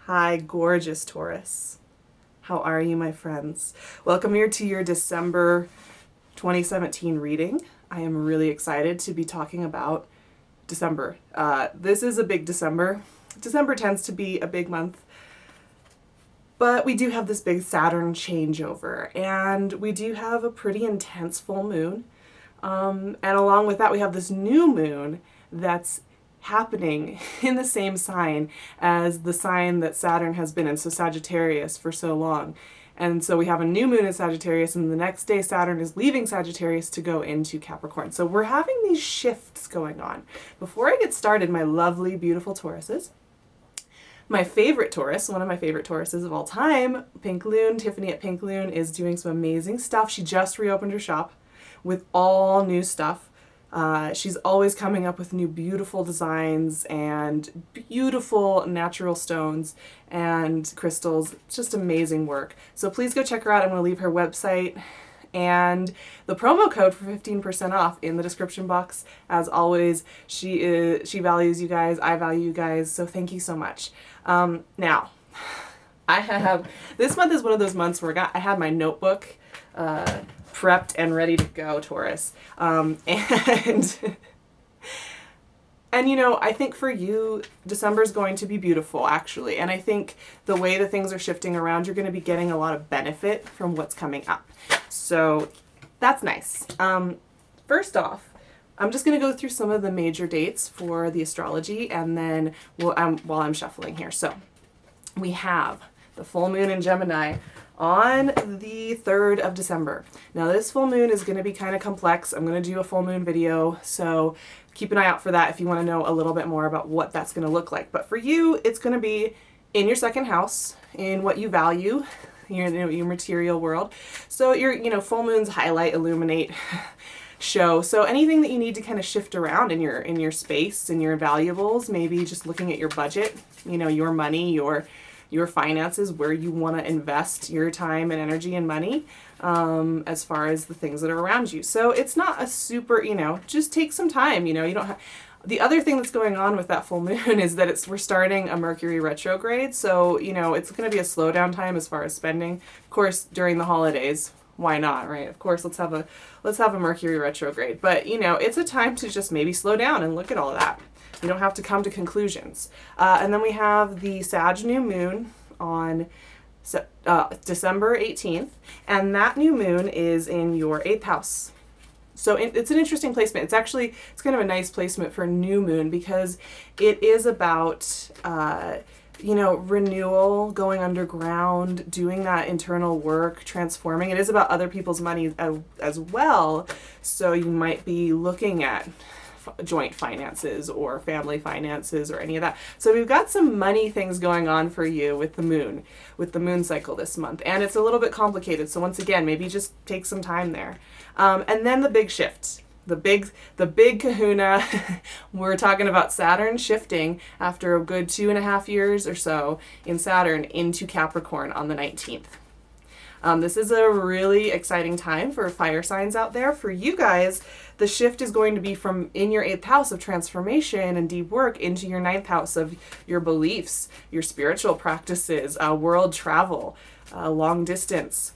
Hi, gorgeous Taurus. How are you, my friends? Welcome here to your December 2017 reading. I am really excited to be talking about December. This is a big December. December tends to be a big month, but we do have this big Saturn changeover, and we do have a pretty intense full moon. And along with that, we have this new moon that's happening in the same sign as the sign that Saturn has been in, so Sagittarius, for so long. And so we have a new moon in Sagittarius, and the next day Saturn is leaving Sagittarius to go into Capricorn. So we're having these shifts going on. Before I get started, my lovely, beautiful Tauruses, my favorite Taurus, one of my favorite Tauruses of all time, Pink Loon, Tiffany at Pink Loon, is doing some amazing stuff. She just reopened her shop with all new stuff. She's always coming up with new beautiful designs and beautiful natural stones and crystals. Just amazing work. So please go check her out. I'm going to leave her website and the promo code for 15% off in the description box. As always, she values you guys. I value you guys. So thank you so much. Now, this month is one of those months where I had my notebook prepped and ready to go, Taurus. And you know, I think for you, December is going to be beautiful, actually. And I think the way that things are shifting around, you're going to be getting a lot of benefit from what's coming up. So that's nice. First off, I'm just going to go through some of the major dates for the astrology, and then while I'm shuffling here. So we have the full moon in Gemini on the 3rd of December. Now this full moon is going to be kind of complex. I'm going to do a full moon video, so keep an eye out for that if you want to know a little bit more about what that's going to look like. But for you, it's going to be in your second house, in what you value, your material world. So your full moons highlight, illuminate, show. So anything that you need to kind of shift around in your space and your valuables, maybe just looking at your budget, your money, your finances, where you want to invest your time and energy and money, as far as the things that are around you. So it's not a super, just take some time. You don't have. The other thing that's going on with that full moon is that we're starting a Mercury retrograde. So, it's going to be a slowdown time as far as spending. Of course, during the holidays, why not, right? Of course, let's have a Mercury retrograde. But, it's a time to just maybe slow down and look at all of that. You don't have to come to conclusions. And then we have the Sag new moon on December 18th, and that new moon is in your 8th house. So it's an interesting placement. It's kind of a nice placement for new moon because it is about, renewal, going underground, doing that internal work, transforming. It is about other people's money as well. So you might be looking at joint finances or family finances or any of that. So we've got some money things going on for you with the moon cycle this month. And it's a little bit complicated. So once again, maybe just take some time there. And then the big shift, the big kahuna, we're talking about Saturn shifting after a good 2.5 years or so in Saturn into Capricorn on the 19th. This is a really exciting time for fire signs out there. For you guys, the shift is going to be from in your 8th house of transformation and deep work into your 9th house of your beliefs, your spiritual practices, world travel, long distance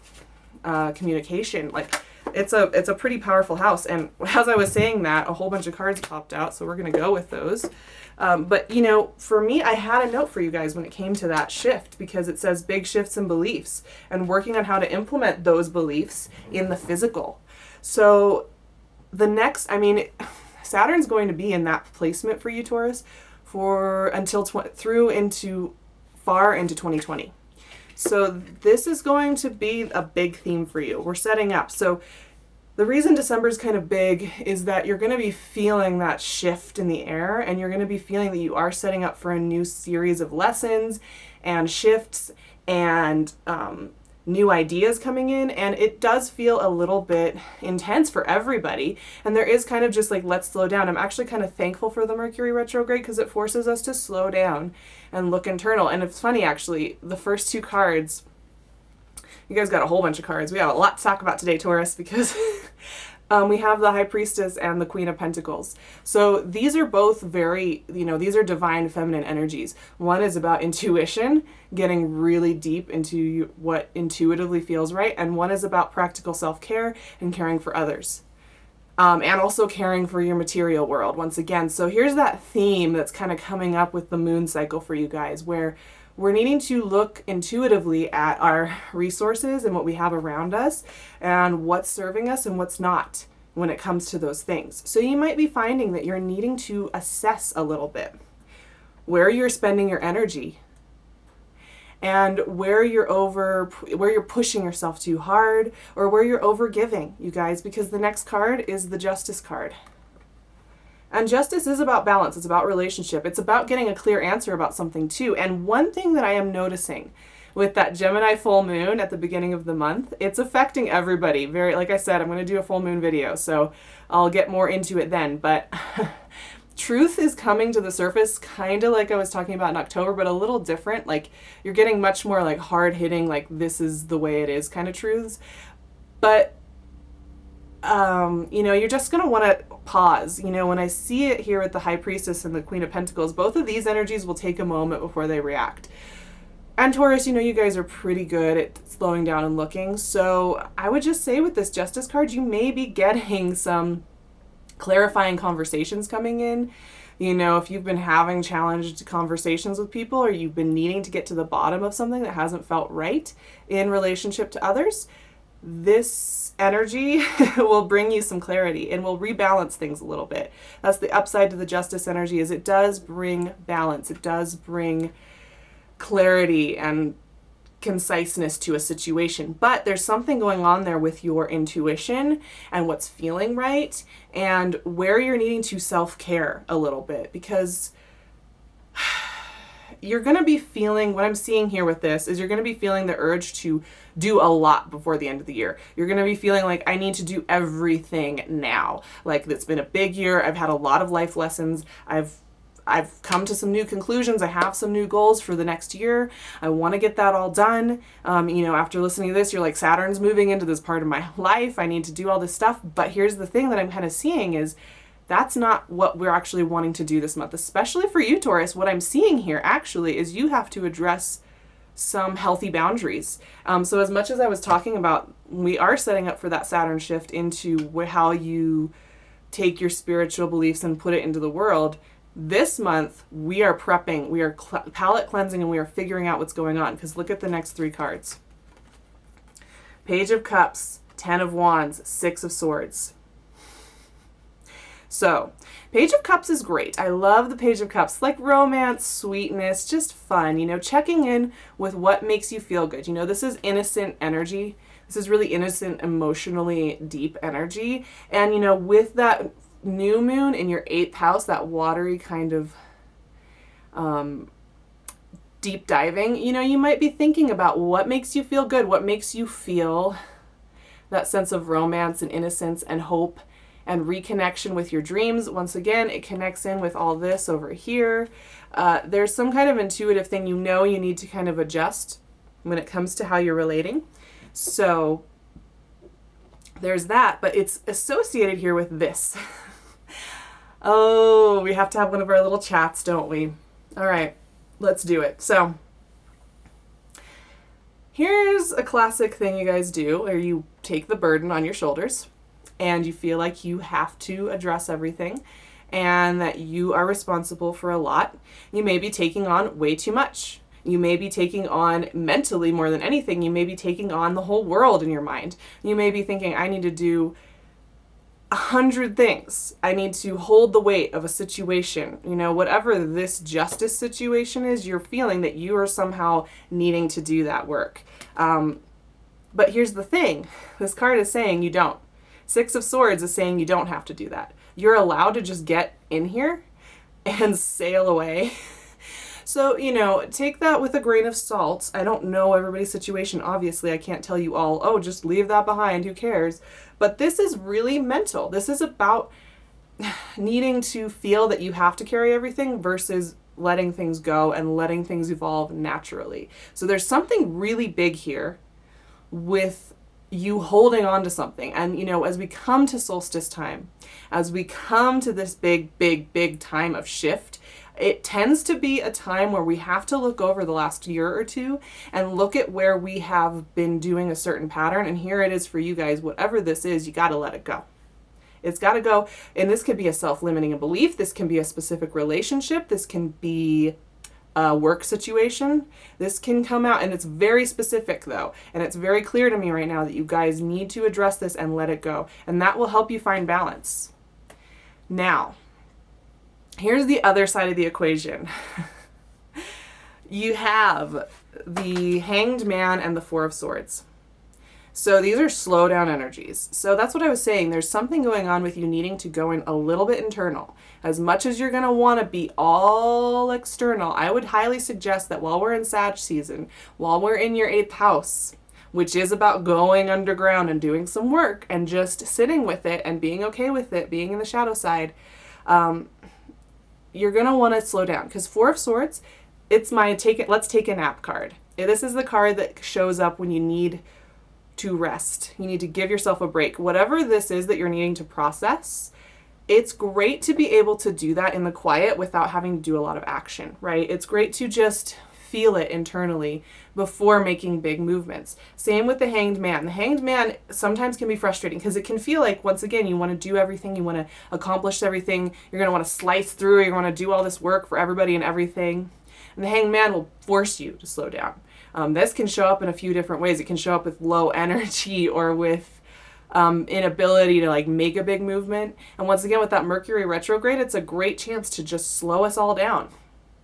communication. Like it's a pretty powerful house. And as I was saying that, a whole bunch of cards popped out, so we're going to go with those. But for me, I had a note for you guys when it came to that shift, because it says big shifts in beliefs and working on how to implement those beliefs in the physical. So Saturn's going to be in that placement for you, Taurus, far into 2020. So this is going to be a big theme for you. We're setting up. So the reason December is kind of big is that you're going to be feeling that shift in the air, and you're going to be feeling that you are setting up for a new series of lessons and shifts and new ideas coming in. And it does feel a little bit intense for everybody. And there is kind of just like, let's slow down. I'm actually kind of thankful for the Mercury retrograde because it forces us to slow down and look internal. And it's funny, actually, the first two cards, you guys got a whole bunch of cards. We have a lot to talk about today, Taurus, because We have the High Priestess and the Queen of Pentacles. So these are both very, these are divine feminine energies. One is about intuition, getting really deep into what intuitively feels right. And one is about practical self-care and caring for others. And also caring for your material world once again. So here's that theme that's kind of coming up with the moon cycle for you guys, where we're needing to look intuitively at our resources and what we have around us and what's serving us and what's not when it comes to those things. So you might be finding that you're needing to assess a little bit where you're spending your energy and where you're pushing yourself too hard, or where you're over giving, you guys, because the next card is the Justice card. And justice is about balance. It's about relationship. It's about getting a clear answer about something too. And one thing that I am noticing with that Gemini full moon at the beginning of the month, it's affecting everybody. Very, like I said, I'm going to do a full moon video, so I'll get more into it then. But truth is coming to the surface, kind of like I was talking about in October, but a little different. Like you're getting much more like hard hitting, like this is the way it is kind of truths. But you're just going to want to pause. When I see it here with the High Priestess and the Queen of Pentacles, both of these energies will take a moment before they react. And Taurus, you guys are pretty good at slowing down and looking. So I would just say with this Justice card, you may be getting some clarifying conversations coming in. If you've been having challenged conversations with people, or you've been needing to get to the bottom of something that hasn't felt right in relationship to others, this energy will bring you some clarity and will rebalance things a little bit. That's the upside to the Justice energy, is it does bring balance. It does bring clarity and conciseness to a situation. But there's something going on there with your intuition and what's feeling right and where you're needing to self-care a little bit, because you're going to be feeling, what I'm seeing here with this is you're going to be feeling the urge to do a lot before the end of the year. You're going to be feeling like, I need to do everything now. Like, it's been a big year. I've had a lot of life lessons. I've come to some new conclusions. I have some new goals for the next year. I want to get that all done. After listening to this, you're like, Saturn's moving into this part of my life. I need to do all this stuff. But here's the thing that I'm kind of seeing is that's not what we're actually wanting to do this month, especially for you, Taurus. What I'm seeing here actually is you have to address some healthy boundaries. So as much as I was talking about, we are setting up for that Saturn shift into how you take your spiritual beliefs and put it into the world. This month, we are prepping, we are palette cleansing, and we are figuring out what's going on. Because look at the next three cards. Page of Cups, 10 of Wands, 6 of Swords. So, Page of Cups is great. I love the Page of Cups. Like romance, sweetness, just fun. Checking in with what makes you feel good. This is innocent energy. This is really innocent, emotionally deep energy. And, with that new moon in your 8th house, that watery kind of deep diving, you might be thinking about what makes you feel good, what makes you feel that sense of romance and innocence and hope and reconnection with your dreams. Once again, it connects in with all this over here. There's some kind of intuitive thing you need to kind of adjust when it comes to how you're relating. So there's that, but it's associated here with this. Oh, we have to have one of our little chats, don't we? All right, let's do it. So here's a classic thing you guys do, where you take the burden on your shoulders and you feel like you have to address everything and that you are responsible for a lot. You may be taking on way too much. You may be taking on mentally more than anything. You may be taking on the whole world in your mind. You may be thinking, I need to do 100 things. I need to hold the weight of a situation. Whatever this justice situation is, you're feeling that you are somehow needing to do that work. But here's the thing. This card is saying you don't. 6 of Swords is saying you don't have to do that. You're allowed to just get in here and sail away. So, take that with a grain of salt. I don't know everybody's situation. Obviously, I can't tell you all, oh, just leave that behind. Who cares? But this is really mental. This is about needing to feel that you have to carry everything versus letting things go and letting things evolve naturally. So there's something really big here with you holding on to something. And, you know, as we come to solstice time, as we come to this big, big, big time of shift, it tends to be a time where we have to look over the last year or two and look at where we have been doing a certain pattern. And here it is for you guys, whatever this is, you got to let it go. It's got to go. And this could be a self-limiting belief. This can be a specific relationship. This can be a work situation. This can come out, and it's very specific though. And it's very clear to me right now that you guys need to address this and let it go. And that will help you find balance. Now, here's the other side of the equation. You have the Hanged Man and the Four of Swords. So these are slow down energies. So that's what I was saying. There's something going on with you needing to go in a little bit internal. As much as you're going to want to be all external, I would highly suggest that while we're in Sag season, while we're in your 8th house, which is about going underground and doing some work and just sitting with it and being okay with it, being in the shadow side, you're going to want to slow down. Because Four of Swords, it's my let's take a nap card. This is the card that shows up when you need to rest. You need to give yourself a break. Whatever this is that you're needing to process, it's great to be able to do that in the quiet without having to do a lot of action, right? It's great to just feel it internally before making big movements. Same with the Hanged Man. The Hanged Man sometimes can be frustrating because it can feel like, once again, you want to do everything, you want to accomplish everything, you're going to want to slice through, you're going to do all this work for everybody and everything. And the Hanged Man will force you to slow down. This can show up in a few different ways. It can show up with low energy or with inability to like make a big movement. And once again, with that Mercury retrograde, it's a great chance to just slow us all down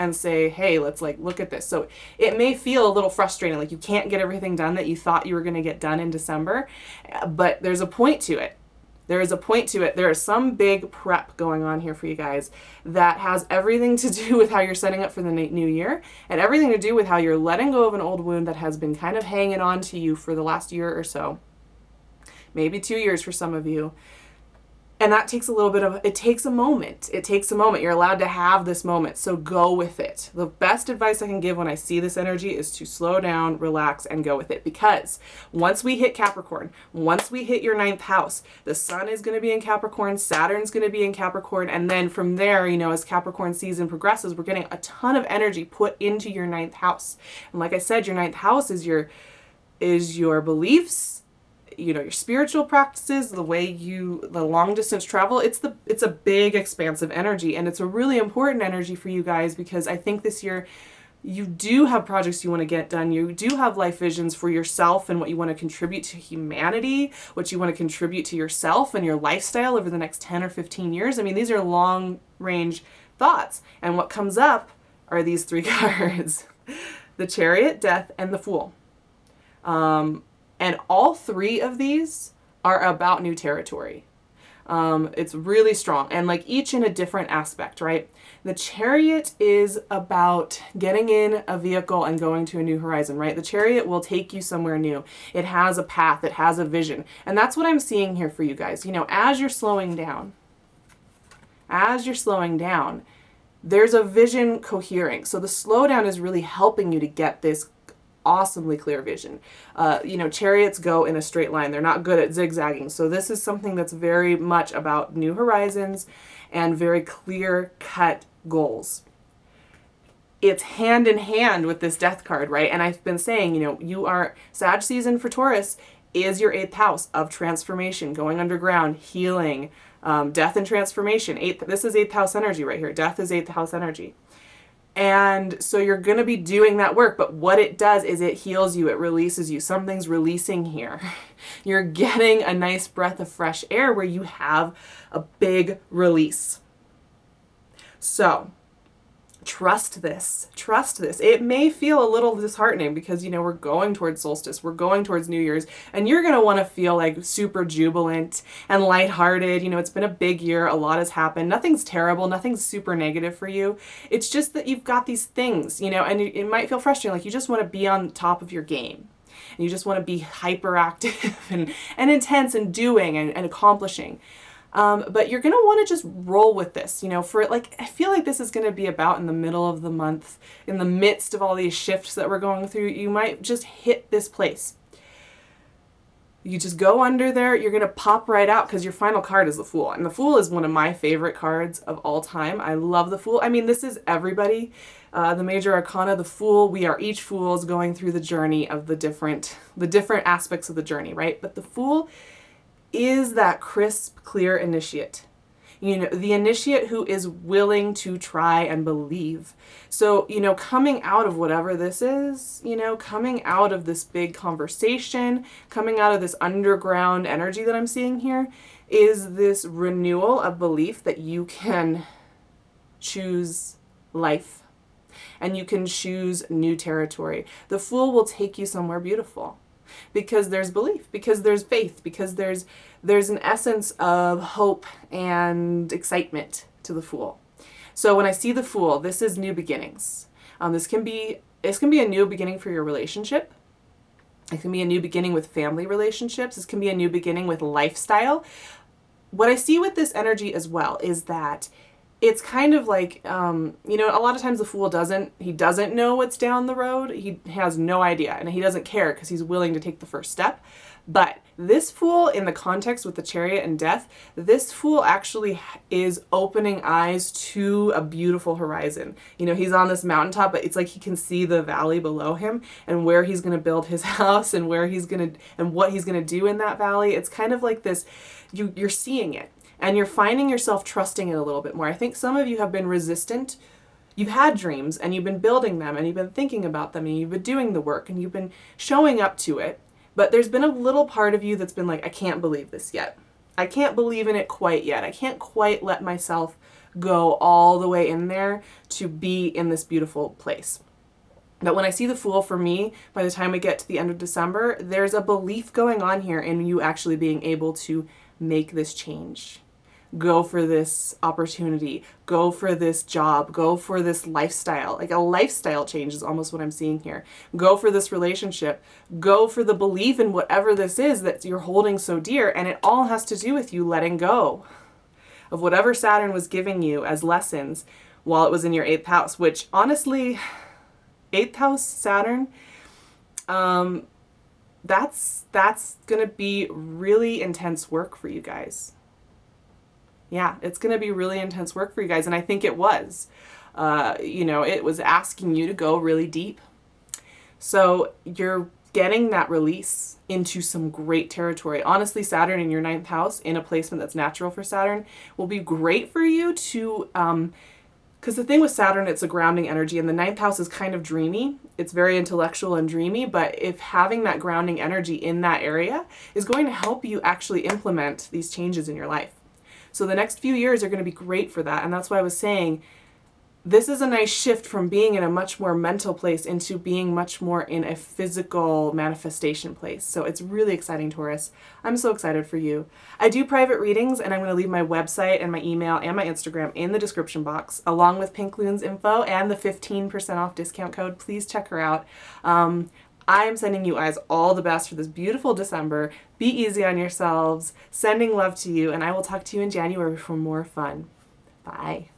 and say, hey, let's like look at this. So it may feel a little frustrating, like you can't get everything done that you thought you were going to get done in December, but there's a point to it. There is a point to it. There is some big prep going on here for you guys that has everything to do with how you're setting up for the new year and everything to do with how you're letting go of an old wound that has been kind of hanging on to you for the last year or so, maybe 2 years for some of you. And that takes it takes a moment. It takes a moment. You're allowed to have this moment. So go with it. The best advice I can give when I see this energy is to slow down, relax, and go with it. Because once we hit Capricorn, once we hit your 9th house, the sun is going to be in Capricorn, Saturn's going to be in Capricorn. And then from there, you know, as Capricorn season progresses, we're getting a ton of energy put into your 9th house. And like I said, your 9th house is your beliefs, you know, your spiritual practices, the long distance travel. It's a big expansive energy, and it's a really important energy for you guys, because I think this year you do have projects you want to get done. You do have life visions for yourself and what you want to contribute to humanity, what you want to contribute to yourself and your lifestyle over the next 10 or 15 years. I mean, these are long range thoughts. And what comes up are these 3 cards: the Chariot, Death, and the Fool. And all 3 of these are about new territory. It's really strong, and like each in a different aspect, right? The Chariot is about getting in a vehicle and going to a new horizon, right? The Chariot will take you somewhere new. It has a path, it has a vision. And that's what I'm seeing here for you guys. You know, as you're slowing down, there's a vision cohering. So the slowdown is really helping you to get this awesomely clear vision. You know, chariots go in a straight line. They're not good at zigzagging. So this is something that's very much about new horizons and very clear cut goals. It's hand in hand with this Death card, right? And I've been saying, you know, Sag season for Taurus is your 8th house of transformation, going underground, healing, death and transformation. This is 8th house energy right here. Death is 8th house energy. And so you're going to be doing that work, but what it does is it heals you, it releases you. Something's releasing here. You're getting a nice breath of fresh air where you have a big release. So trust this. It may feel a little disheartening because, you know, we're going towards solstice, we're going towards New Year's, and you're going to want to feel like super jubilant and lighthearted. You know, it's been a big year. A lot has happened. Nothing's terrible. Nothing's super negative for you. It's just that you've got these things, you know, and it might feel frustrating. Like you just want to be on top of your game and you just want to be hyperactive and intense and doing and accomplishing. But you're going to want to just roll with this, you know, I feel like this is going to be about in the middle of the month, in the midst of all these shifts that we're going through. You might just hit this place. You just go under there, you're going to pop right out because your final card is the Fool. And the Fool is one of my favorite cards of all time. I love the Fool. I mean, this is everybody. The Major Arcana, the Fool, we are each fools going through the journey of the different aspects of the journey, right? But the Fool is that crisp, clear initiate. You know, the initiate who is willing to try and believe. So, you know, coming out of whatever this is, you know, coming out of this big conversation, coming out of this underground energy that I'm seeing here, is this renewal of belief that you can choose life and you can choose new territory. The Fool will take you somewhere beautiful. Because there's belief, because there's faith, because there's an essence of hope and excitement to the Fool. So when I see the Fool, this is new beginnings. This can be a new beginning for your relationship. It can be a new beginning with family relationships. This can be a new beginning with lifestyle. What I see with this energy as well is that it's kind of like, you know, a lot of times the Fool doesn't know what's down the road. He has no idea and he doesn't care because he's willing to take the first step. But this Fool, in the context with the Chariot and Death, this Fool actually is opening eyes to a beautiful horizon. You know, he's on this mountaintop, but it's like he can see the valley below him and where he's going to build his house and where he's going to, and what he's going to do in that valley. It's kind of like this, you're seeing it. And you're finding yourself trusting it a little bit more. I think some of you have been resistant. You've had dreams and you've been building them and you've been thinking about them and you've been doing the work and you've been showing up to it. But there's been a little part of you that's been like, I can't believe this yet. I can't believe in it quite yet. I can't quite let myself go all the way in there to be in this beautiful place. But when I see the Fool, for me, by the time we get to the end of December, there's a belief going on here in you actually being able to make this change. Go for this opportunity, go for this job, go for this lifestyle. Like a lifestyle change is almost what I'm seeing here. Go for this relationship, go for the belief in whatever this is that you're holding so dear. And it all has to do with you letting go of whatever Saturn was giving you as lessons while it was in your 8th house, which honestly, 8th house Saturn, that's going to be really intense work for you guys. Yeah, it's going to be really intense work for you guys. And I think it was. You know, it was asking you to go really deep. So you're getting that release into some great territory. Honestly, Saturn in your 9th house, in a placement that's natural for Saturn, will be great for you to, because the thing with Saturn, it's a grounding energy, and the 9th house is kind of dreamy. It's very intellectual and dreamy, but if having that grounding energy in that area is going to help you actually implement these changes in your life. So the next few years are going to be great for that. And that's why I was saying this is a nice shift from being in a much more mental place into being much more in a physical manifestation place. So it's really exciting, Taurus. I'm so excited for you. I do private readings, and I'm going to leave my website and my email and my Instagram in the description box, along with Pink Loon's info and the 15% off discount code. Please check her out. I'm sending you guys all the best for this beautiful December. Be easy on yourselves. Sending love to you, and I will talk to you in January for more fun. Bye.